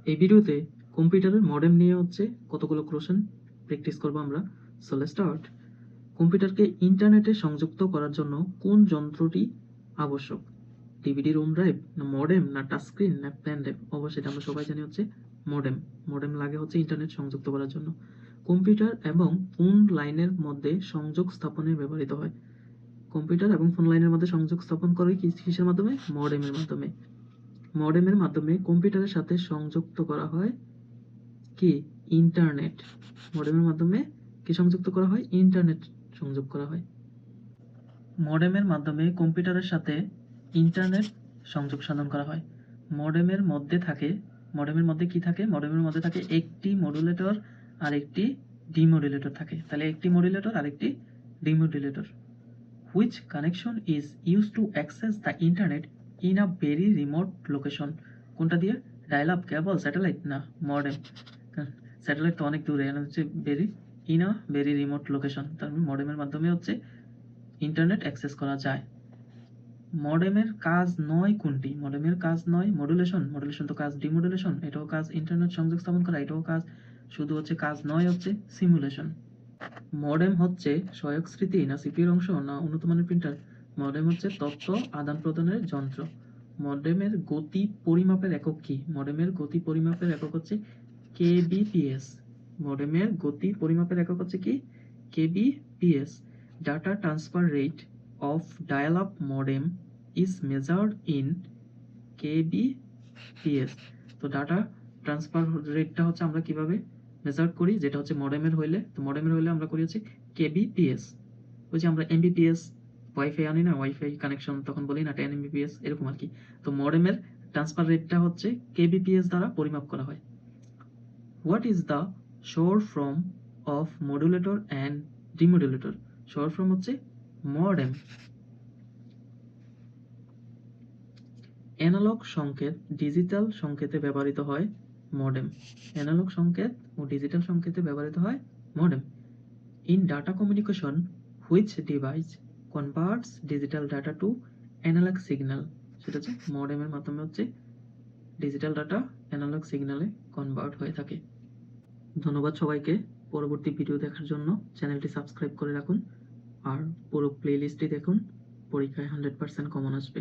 এই ভিডিওতে কম্পিউটারের মডেম নিয়ে কতগুলো কোশ্চেন প্র্যাকটিস করব আমরা। So let's start. কম্পিউটারকে ইন্টারনেটে সংযুক্ত করার জন্য কোন যন্ত্রটি আবশ্যক? ডিভিডি রোম ড্রাইভ, না মডেম, না টাচ স্ক্রিন, না পেন ড্রাইভ? অবশ্যই এটা আমরা সবাই জানি মডেম। মডেম লাগে ইন্টারনেট সংযুক্ত করার জন্য। কম্পিউটার এবং ফোন লাইনের মধ্যে সংযোগ স্থাপনে ব্যবহৃত হয়। কম্পিউটার এবং ফোন লাইনের মধ্যে সংযোগ স্থাপন করে কিসের মাধ্যমে? মডেমের মাধ্যমে। মডেমের মাধ্যমে কম্পিউটারের সাথে সংযুক্ত করা হয় কি? ইন্টারনেট। মডেমের মাধ্যমে কি সংযুক্ত করা হয়? ইন্টারনেট সংযোগ করা হয়। মডেমের মাধ্যমে কম্পিউটারের সাথে ইন্টারনেট সংযোগ সাধন করা হয়। মডেমের মধ্যে কি থাকে? মডেমের মধ্যে থাকে একটি মডুলেটর আর একটি ডিমডুলেটর থাকে। তাহলে একটি মডুলেটর আর একটি ডিমডুলেটর। Which connection is used to access the internet in a very remote location? কোনটা দিয়ে? ডায়াল আপ, কেবল, স্যাটেলাইট, না মডেম? স্যাটেলাইট তো অনেক দূরে, ভেরি রিমোট লোকেশন। তার মানে মডেমের মাধ্যমে ইন্টারনেট অ্যাক্সেস করা যায়। মডেমের কাজ নয় কোনটি? মডেমের কাজ নয় মডুলেশন। মডুলেশন তো কাজ ডিমডুলেশন, এটাও কাজ ইন্টারনেট সংযোগ স্থাপন করা, এটাও কাজ। শুধু কাজ নয় সিমুলেশন। মডেম সহায়ক স্মৃতি, না সিপিইউর অংশ, না উন্নত মানের প্রিন্টার? মডেম তথ্য আদান প্রদানের যন্ত্র। মডেমের গতি পরিমাপের একক কি? মডেমের গতি পরিমাপের একক কেবিপিএস। মডেমের গতি পরিমাপের একক কি? Kbps. Data transfer rate of dial up modem is measured in kbps. তো ডাটা ট্রান্সফার রেটটা আমরা কিভাবে মেজার করি? যেটা মডেমের হইলে, তো মডেমের হইলে আমরা করি কেবিপিএস। ওই যে আমরা এমবিপিএস ওয়াইফাই আনি না, ওয়াইফাই কানেকশন, তখন বলি না 10 এমবিপিএস, এরকম আর কি। তো মডেমের ট্রান্সফার রেটটা কেবিপিএস দ্বারা পরিমাপ করা হয়। What is the short form of modulator and demodulator? Short form modem. Analog সংকেত ডিজিটাল সংকেতে ব্যবহৃত হয় মডেম। অ্যানালগ সংকেত ও ডিজিটাল সংকেতে ব্যবহৃত হয় modem. In data communication which device converts digital data to analog signal? সেটা মডেমের মাধ্যমে ডিজিটাল ডাটা অ্যানালগ সিগন্যালে কনভার্ট হয়ে থাকে। ধন্যবাদ সবাইকে। পরবর্তী ভিডিও দেখার জন্য চ্যানেলটি সাবস্ক্রাইব করে রাখুন আর পুরো প্লেলিস্টটি দেখুন। পরীক্ষায় 100% কমন আসবে।